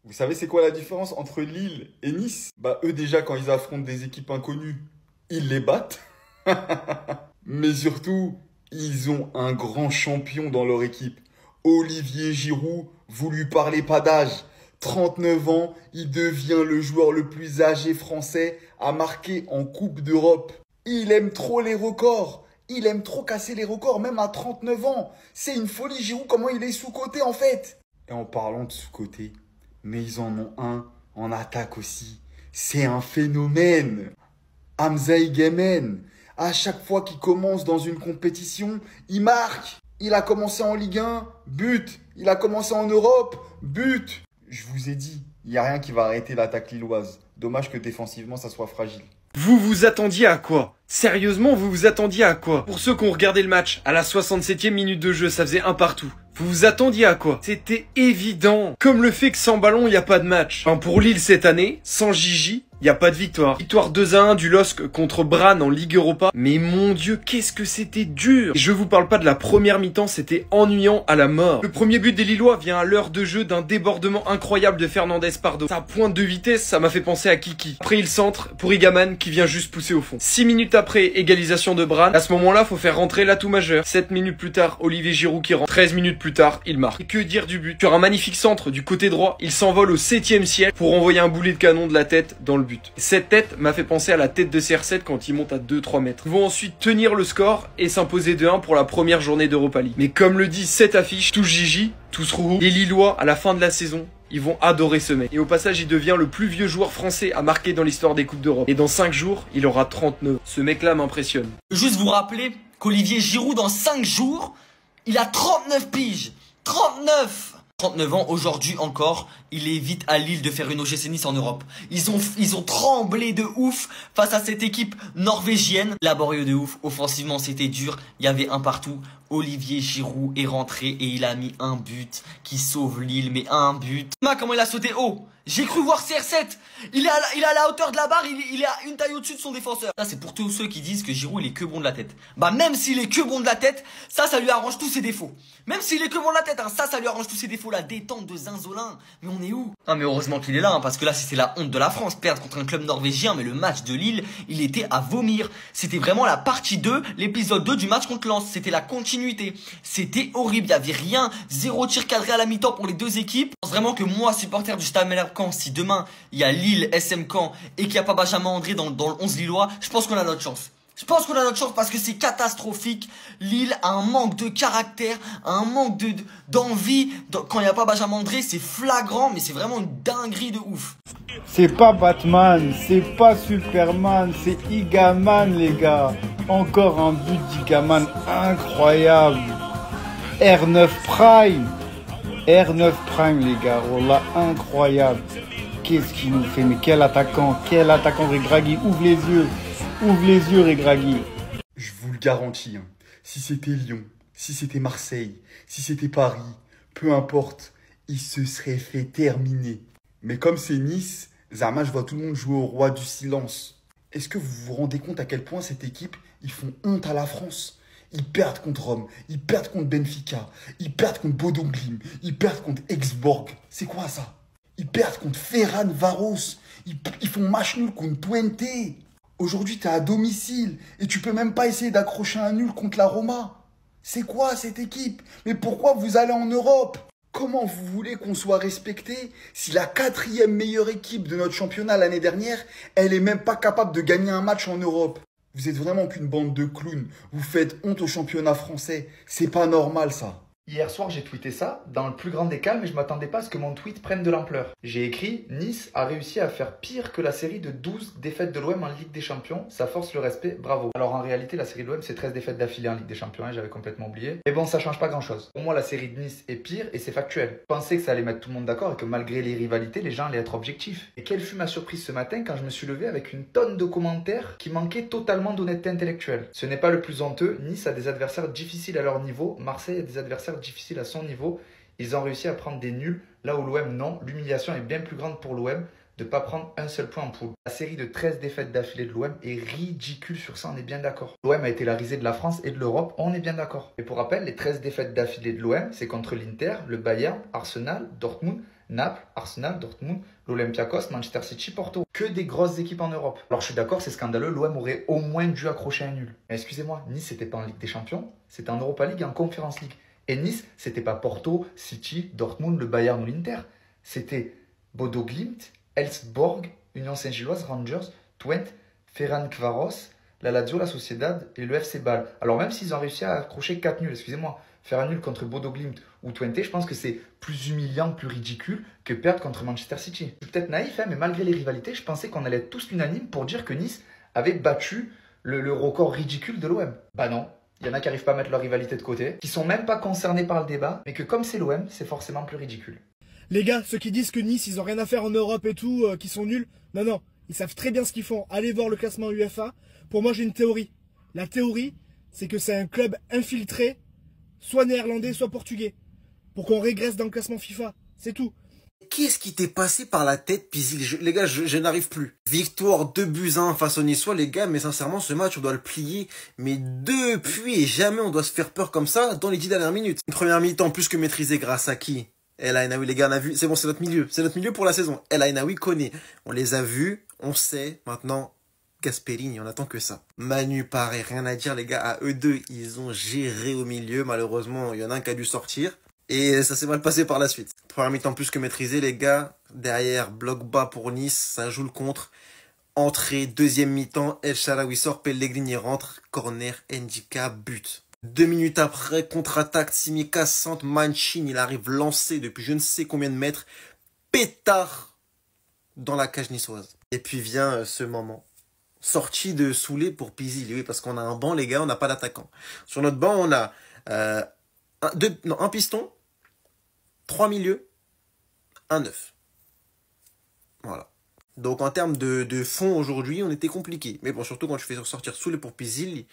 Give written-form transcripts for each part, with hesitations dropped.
Vous savez c'est quoi la différence entre Lille et Nice? Bah eux déjà quand ils affrontent des équipes inconnues, ils les battent. Mais surtout, ils ont un grand champion dans leur équipe. Olivier Giroud, vous lui parlez pas d'âge. 39 ans, il devient le joueur le plus âgé français à marquer en Coupe d'Europe. Il aime trop les records. Il aime trop casser les records, même à 39 ans. C'est une folie, Giroud, comment il est sous-coté en fait. Et en parlant de sous-coté, mais ils en ont un en attaque aussi. C'est un phénomène. Hamza Igemen, à chaque fois qu'il commence dans une compétition, il marque. Il a commencé en Ligue 1, but. Il a commencé en Europe, but. Je vous ai dit, il n'y a rien qui va arrêter l'attaque lilloise. Dommage que défensivement, ça soit fragile. Vous vous attendiez à quoi? Sérieusement, vous vous attendiez à quoi? Pour ceux qui ont regardé le match, à la 67e minute de jeu, ça faisait un partout. Vous vous attendiez à quoi? C'était évident. Comme le fait que sans ballon, il n'y a pas de match. Enfin, pour Lille cette année, sans Gigi, il n'y a pas de victoire. Victoire 2-1 du LOSC contre Brann en Ligue Europa. Mais mon Dieu, qu'est-ce que c'était dur. Et je vous parle pas de la première mi-temps, c'était ennuyant à la mort. Le premier but des Lillois vient à l'heure de jeu d'un débordement incroyable de Fernandez Pardo. Sa pointe de vitesse, ça m'a fait penser à Kiki. Après, il centre pour Igaman qui vient juste pousser au fond. 6 minutes après, égalisation de Brann. À ce moment-là, faut faire rentrer l'atout majeur. 7 minutes plus tard, Olivier Giroud qui rentre. 13 minutes plus tard, il marque. Et que dire du but? Sur un magnifique centre du côté droit, il s'envole au 7e ciel pour envoyer un boulet de canon de la tête dans le but. Cette tête m'a fait penser à la tête de CR7 quand il monte à 2-3 mètres. Ils vont ensuite tenir le score et s'imposer 2-1 pour la première journée d'Europa League. Mais comme le dit cette affiche, tous Gigi, tous Roux, les Lillois, à la fin de la saison, ils vont adorer ce mec. Et au passage, il devient le plus vieux joueur français à marquer dans l'histoire des Coupes d'Europe. Et dans 5 jours, il aura 39. Ce mec-là m'impressionne. Juste vous rappeler qu'Olivier Giroud, dans 5 jours, il a 39 piges. 39 ans, aujourd'hui encore, il évite à Lille de faire une OGC Nice en Europe. Ils ont tremblé de ouf face à cette équipe norvégienne. Laborieux de ouf, offensivement c'était dur, il y avait un partout. Olivier Giroud est rentré et il a mis un but qui sauve Lille, mais un but. Comment il a sauté haut. J'ai cru voir CR7. Il est à la hauteur de la barre, il est à une taille au-dessus de son défenseur. Ça c'est pour tous ceux qui disent que Giroud il est que bon de la tête. Bah même s'il est que bon de la tête, ça lui arrange tous ses défauts. Même s'il est que bon de la tête, hein, ça lui arrange tous ses défauts. La détente de Zinzolin. Mais on est où? Ah mais heureusement qu'il est là, hein, parce que là c'était la honte de la France. Perdre contre un club norvégien, mais le match de Lille, il était à vomir. C'était vraiment la partie 2, l'épisode 2 du match contre Lens. C'était la continuité. C'était horrible, il n'y avait rien. 0 tir cadré à la mi-temps pour les deux équipes. Je pense vraiment que moi, supporter du Stade Malherbe Caen, si demain il y a Lille, SM Caen et qu'il n'y a pas Benjamin André dans le 11 lillois, je pense qu'on a notre chance. Je pense qu'on a notre chance parce que c'est catastrophique. Lille a un manque de caractère, un manque d'envie. Quand il n'y a pas Benjamin André, c'est flagrant, mais c'est vraiment une dinguerie de ouf. C'est pas Batman, c'est pas Superman, c'est Igaman les gars. Encore un but d'Igaman incroyable. R9 Prime. R9 Prime les gars, oh là, incroyable. Qu'est-ce qu'il nous fait? Mais quel attaquant Regragui, ouvre les yeux Regragui. Je vous le garantis, hein, si c'était Lyon, si c'était Marseille, si c'était Paris, peu importe, il se serait fait terminer. Mais comme c'est Nice, Zama, je vois tout le monde jouer au roi du silence. Est-ce que vous vous rendez compte à quel point cette équipe, ils font honte à la France? Ils perdent contre Rome, ils perdent contre Benfica, ils perdent contre Bodo Glimt, ils perdent contre Exborg. C'est quoi ça? Ils perdent contre Ferran Varos, ils font match nul contre Twente. Aujourd'hui, tu es à domicile et tu peux même pas essayer d'accrocher un nul contre la Roma. C'est quoi cette équipe? Mais pourquoi vous allez en Europe? Comment vous voulez qu'on soit respecté si la 4e meilleure équipe de notre championnat l'année dernière, elle est même pas capable de gagner un match en Europe? Vous êtes vraiment qu'une bande de clowns. Vous faites honte au championnat français. C'est pas normal ça. Hier soir, j'ai tweeté ça dans le plus grand des calmes et je m'attendais pas à ce que mon tweet prenne de l'ampleur. J'ai écrit « Nice a réussi à faire pire que la série de 12 défaites de l'OM en Ligue des Champions. Ça force le respect, bravo ». Alors en réalité, la série de l'OM, c'est 13 défaites d'affilée en Ligue des Champions, hein, j'avais complètement oublié. Mais bon, ça change pas grand-chose. Pour moi, la série de Nice est pire et c'est factuel. Je pensais que ça allait mettre tout le monde d'accord et que malgré les rivalités, les gens allaient être objectifs. Et quelle fut ma surprise ce matin quand je me suis levé avec une tonne de commentaires qui manquaient totalement d'honnêteté intellectuelle. Ce n'est pas le plus honteux. Nice a des adversaires difficiles à leur niveau. Marseille a des adversaires difficiles à son niveau. Ils ont réussi à prendre des nuls, là où l'OM non. L'humiliation est bien plus grande pour l'OM de ne pas prendre un seul point en poule. La série de 13 défaites d'affilée de l'OM est ridicule sur ça, on est bien d'accord. L'OM a été la risée de la France et de l'Europe, on est bien d'accord. Et pour rappel, les 13 défaites d'affilée de l'OM, c'est contre l'Inter, le Bayern, Arsenal, Dortmund, Naples, Arsenal, Dortmund, l'Olympiakos, Manchester City, Porto. Que des grosses équipes en Europe. Alors je suis d'accord, c'est scandaleux, l'OM aurait au moins dû accrocher un nul. Mais excusez-moi, Nice c'était pas en Ligue des Champions, c'était en Europa League et en Conference League. Et Nice, c'était pas Porto, City, Dortmund, le Bayern ou l'Inter. C'était Bodo Glimt, Elfsborg, Union Saint-Gilloise, Rangers, Twente, Ferencváros, la Lazio, la Sociedad et le FC Bâle. Alors même s'ils ont réussi à accrocher 4 nuls, excusez-moi, faire un nul contre Bodo Glimt ou Twente, je pense que c'est plus humiliant, plus ridicule que perdre contre Manchester City. Je suis peut-être naïf, mais malgré les rivalités, je pensais qu'on allait être tous unanimes pour dire que Nice avait battu le record ridicule de l'OM. Bah non, il y en a qui n'arrivent pas à mettre leur rivalité de côté, qui sont même pas concernés par le débat, mais que comme c'est l'OM, c'est forcément plus ridicule. Les gars, ceux qui disent que Nice, ils ont rien à faire en Europe et tout, qui sont nuls, non, ils savent très bien ce qu'ils font. Allez voir le classement UEFA. Pour moi, j'ai une théorie. La théorie, c'est que c'est un club infiltré, soit néerlandais, soit portugais, pour qu'on régresse dans le classement FIFA. C'est tout. Qu'est-ce qui t'est passé par la tête, Pizil? Les gars, je n'arrive plus. Victoire 2-1 face aux Niçois, les gars, mais sincèrement, ce match, on doit le plier. Mais depuis, et jamais on doit se faire peur comme ça dans les 10 dernières minutes. Une première mi-temps plus que maîtrisée grâce à qui? El Ainaoui, les gars, on a vu, c'est bon, c'est notre milieu. C'est notre milieu pour la saison. El Ainaoui connaît. On les a vus, on sait, maintenant, Gasperini, on attend que ça. Manu, pareil, rien à dire, les gars, à eux deux, ils ont géré au milieu. Malheureusement, il y en a un qui a dû sortir. Et ça s'est mal passé par la suite. Première mi-temps plus que maîtrisée, les gars. Derrière, bloc bas pour Nice, ça joue le contre. Entrée, deuxième mi-temps, El Shaarawy sort, Pellegrini rentre, corner, Ndika, but. 2 minutes après, contre-attaque, Tsimikas centre, Manchin, il arrive lancé depuis je ne sais combien de mètres. Pétard dans la cage niçoise. Et puis vient ce moment. Sortie de Soulé pour Pizzi, oui, parce qu'on a un banc, les gars, on n'a pas d'attaquant. Sur notre banc, on a un piston, 3 milieux, un 9. Voilà. Donc en termes de fond aujourd'hui, on était compliqué. Mais bon, surtout quand tu fais sortir Soulé pour Pizzi,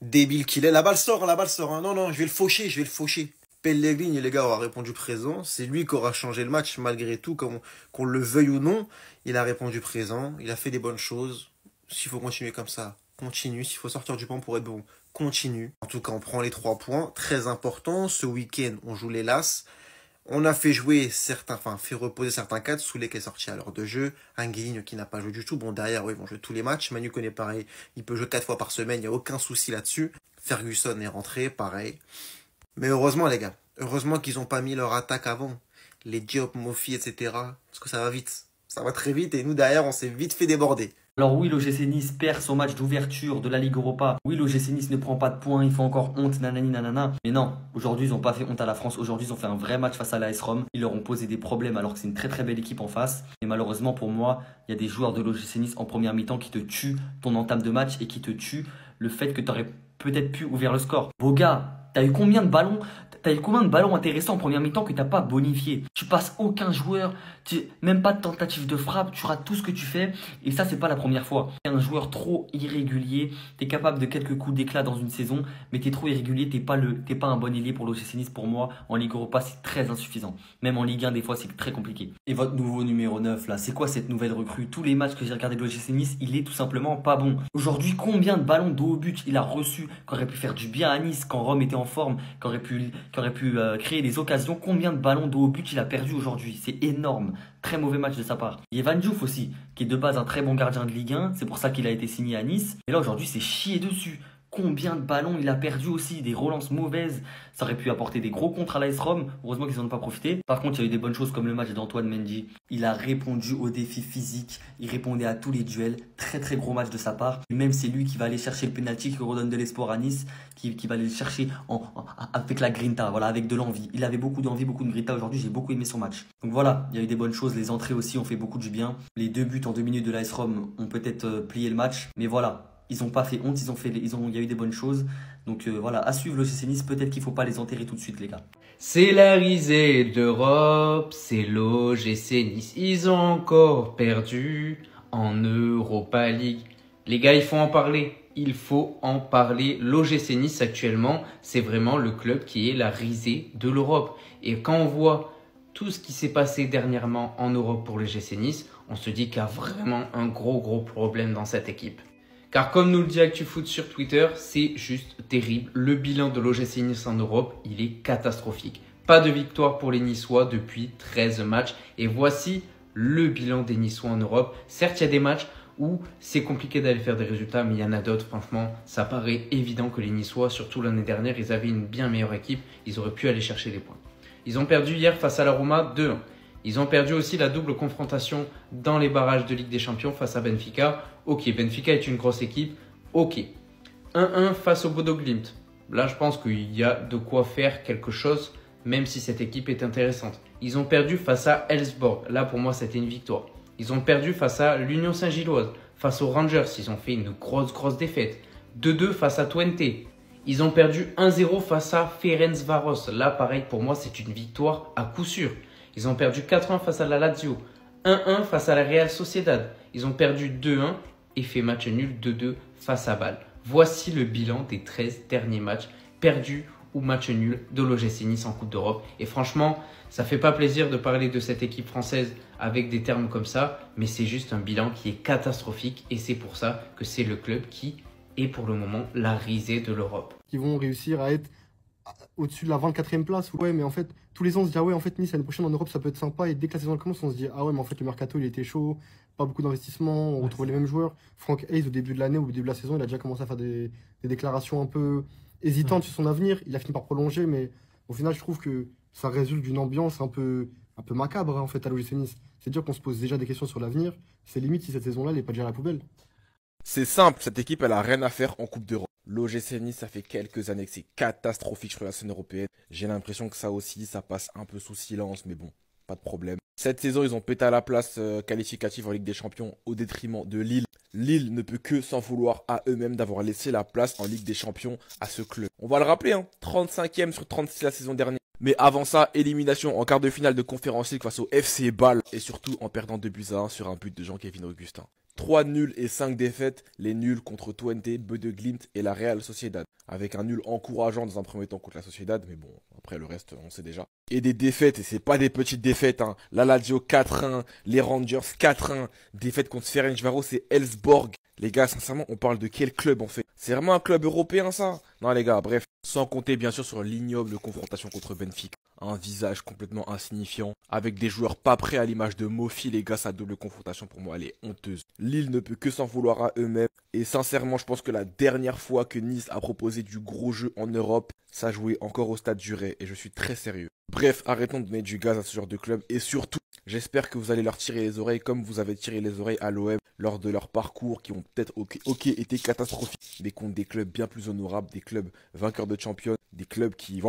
débile qu'il est. La balle sort. Hein. Non, je vais le faucher. Pellegrini, les gars, aura répondu présent. C'est lui qui aura changé le match malgré tout, qu'on le veuille ou non. Il a répondu présent. Il a fait des bonnes choses. S'il faut continuer comme ça, continue. S'il faut sortir du banc pour être bon, continue. En tout cas, on prend les 3 points. Très important. Ce week-end, on joue les LAS. On a fait jouer fait reposer certains cadres. Soulé qui est sorti à l'heure de jeu. Anguigne qui n'a pas joué du tout. Bon, derrière, ils vont jouer tous les matchs. Manu connaît pareil. Il peut jouer 4 fois par semaine. Il n'y a aucun souci là-dessus. Ferguson est rentré, pareil. Mais heureusement, les gars. Heureusement qu'ils n'ont pas mis leur attaque avant. Les Diop, Mofi, etc. Parce que ça va vite. Ça va très vite. Et nous, derrière, on s'est vite fait déborder. Alors oui, l'OGC Nice perd son match d'ouverture de la Ligue Europa. Oui, l'OGC Nice ne prend pas de points, il faut encore honte, nanani nanana. Mais non, aujourd'hui, ils n'ont pas fait honte à la France. Aujourd'hui, ils ont fait un vrai match face à l'AS Rome. Ils leur ont posé des problèmes alors que c'est une très très belle équipe en face. Et malheureusement pour moi, il y a des joueurs de l'OGC Nice en première mi-temps qui te tuent ton entame de match et qui te tuent le fait que tu aurais peut-être pu ouvrir le score. Beau gars, t'as eu combien de ballons intéressants en première mi-temps que t'as pas bonifié? Tu passes aucun joueur, même pas de tentative de frappe, tu rates tout ce que tu fais. Et ça, c'est pas la première fois. T'es un joueur trop irrégulier, t'es capable de quelques coups d'éclat dans une saison, mais t'es trop irrégulier, t'es pas un bon ailier pour l'OGC Nice. Pour moi, en Ligue Europa, c'est très insuffisant. Même en Ligue 1, des fois, c'est très compliqué. Et votre nouveau numéro 9, là, c'est quoi cette nouvelle recrue? Tous les matchs que j'ai regardé de l'OGC Nice, il est tout simplement pas bon. Aujourd'hui, combien de ballons de haut but il a reçu, qui aurait pu faire du bien à Nice quand Rome était en forme, qui aurait pu créer des occasions? Combien de ballons de haut but il a perdu aujourd'hui? C'est énorme. Très mauvais match de sa part. Il y a Van Diouf aussi, qui est de base un très bon gardien de Ligue 1. C'est pour ça qu'il a été signé à Nice. Et là, aujourd'hui, c'est chié dessus. Combien de ballons il a perdu aussi, des relances mauvaises. Ça aurait pu apporter des gros contres à l'AS Rome. Heureusement qu'ils n'en ont pas profité. Par contre, il y a eu des bonnes choses comme le match d'Antoine Mendy. Il a répondu aux défis physiques. Il répondait à tous les duels. Très très gros match de sa part. Et même c'est lui qui va aller chercher le penalty, qui redonne de l'espoir à Nice. Qui va aller le chercher avec la grinta, voilà, avec de l'envie. Il avait beaucoup d'envie, beaucoup de grinta aujourd'hui. J'ai beaucoup aimé son match. Donc voilà, il y a eu des bonnes choses. Les entrées aussi ont fait beaucoup du bien. Les 2 buts en 2 minutes de l'AS Rome ont peut-être plié le match. Mais voilà. Ils n'ont pas fait honte, il y a eu des bonnes choses. Donc voilà, à suivre l'OGC Nice, peut-être qu'il ne faut pas les enterrer tout de suite, les gars. C'est la risée d'Europe, c'est l'OGC Nice. Ils ont encore perdu en Europa League. Les gars, il faut en parler. Il faut en parler. L'OGC Nice actuellement, c'est vraiment le club qui est la risée de l'Europe. Et quand on voit tout ce qui s'est passé dernièrement en Europe pour l'OGC Nice, on se dit qu'il y a vraiment un gros problème dans cette équipe. Car comme nous le dit ActuFoot sur Twitter, c'est juste terrible. Le bilan de l'OGC Nice en Europe, il est catastrophique. Pas de victoire pour les Niçois depuis 13 matchs. Et voici le bilan des Niçois en Europe. Certes, il y a des matchs où c'est compliqué d'aller faire des résultats, mais il y en a d'autres, franchement, ça paraît évident que les Niçois, surtout l'année dernière, ils avaient une bien meilleure équipe, ils auraient pu aller chercher des points. Ils ont perdu hier face à la Roma 2-1. Ils ont perdu aussi la double confrontation dans les barrages de Ligue des Champions face à Benfica. Ok, Benfica est une grosse équipe, ok. 1-1 face au Bodo Glimt. Là, je pense qu'il y a de quoi faire quelque chose, même si cette équipe est intéressante. Ils ont perdu face à Elfsborg. Là, pour moi, c'était une victoire. Ils ont perdu face à l'Union Saint-Gilloise, face aux Rangers. Ils ont fait une grosse défaite. 2-2 face à Twente. Ils ont perdu 1-0 face à Ferencváros. Là, pareil, pour moi, c'est une victoire à coup sûr. Ils ont perdu 4-1 face à la Lazio. 1-1 face à la Real Sociedad. Ils ont perdu 2-1 et fait match nul 2-2 face à Bâle. Voici le bilan des 13 derniers matchs perdus ou match nul de l'OGC Nice en Coupe d'Europe. Et franchement, ça fait pas plaisir de parler de cette équipe française avec des termes comme ça, mais c'est juste un bilan qui est catastrophique et c'est pour ça que c'est le club qui est pour le moment la risée de l'Europe. Qui vont réussir à être au-dessus de la 24e place. Ouais, mais en fait, tous les ans, on se dit, ah ouais, en fait, Nice, l'année prochaine en Europe, ça peut être sympa. Et dès que la saison commence, on se dit, ah ouais, mais en fait, le mercato, il était chaud, pas beaucoup d'investissement, on retrouve les mêmes joueurs. Frank Hayes, au début de l'année, au début de la saison, il a déjà commencé à faire des déclarations un peu hésitantes sur son avenir. Il a fini par prolonger, mais au final, je trouve que ça résulte d'une ambiance un peu macabre, hein, en fait, à l'OGC Nice. C'est-à-dire qu'on se pose déjà des questions sur l'avenir. C'est limite si cette saison-là, elle n'est pas déjà à la poubelle. C'est simple, cette équipe, elle a rien à faire en Coupe d'Europe. L'OGC Nice, ça fait quelques années que c'est catastrophique sur la scène européenne. J'ai l'impression que ça aussi, ça passe un peu sous silence, mais bon, pas de problème. Cette saison, ils ont pété à la place qualificative en Ligue des Champions au détriment de Lille. Lille ne peut que s'en vouloir à eux-mêmes d'avoir laissé la place en Ligue des Champions à ce club. On va le rappeler, hein, 35e sur 36 la saison dernière. Mais avant ça, élimination en quart de finale de Conference League face au FC Bâle. Et surtout en perdant 2-1 sur un but de Jean-Kévin Augustin. 3 nuls et 5 défaites, les nuls contre Twente, Bodo Glimt et la Real Sociedad. Avec un nul encourageant dans un premier temps contre la Sociedad, mais bon, après le reste, on sait déjà. Et des défaites, et c'est pas des petites défaites, hein. La Lazio 4-1, les Rangers 4-1, défaite contre Ferencváros et Elfsborg. Les gars, sincèrement, on parle de quel club en fait? C'est vraiment un club européen ça? Non les gars, bref. Sans compter bien sûr sur l'ignoble confrontation contre Benfica. Un visage complètement insignifiant, avec des joueurs pas prêts à l'image de Mofi, les gars, sa double confrontation pour moi elle est honteuse. Lille ne peut que s'en vouloir à eux-mêmes, et sincèrement je pense que la dernière fois que Nice a proposé du gros jeu en Europe, ça jouait encore au Stade du Ré, et je suis très sérieux. Bref, arrêtons de donner du gaz à ce genre de club, et surtout, j'espère que vous allez leur tirer les oreilles comme vous avez tiré les oreilles à l'OM lors de leur parcours qui ont peut-être été catastrophiques, mais contre des clubs bien plus honorables, des clubs vainqueurs de Champions, des clubs qui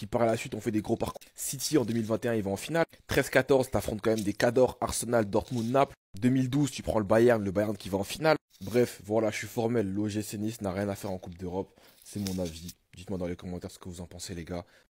par la suite ont fait des gros parcours. City en 2021, ils vont en finale. 13-14, t'affrontes quand même des Cador, Arsenal, Dortmund, Naples. 2012, tu prends le Bayern qui va en finale. Bref, voilà, je suis formel, l'OGC Nice n'a rien à faire en Coupe d'Europe. C'est mon avis. Dites-moi dans les commentaires ce que vous en pensez les gars.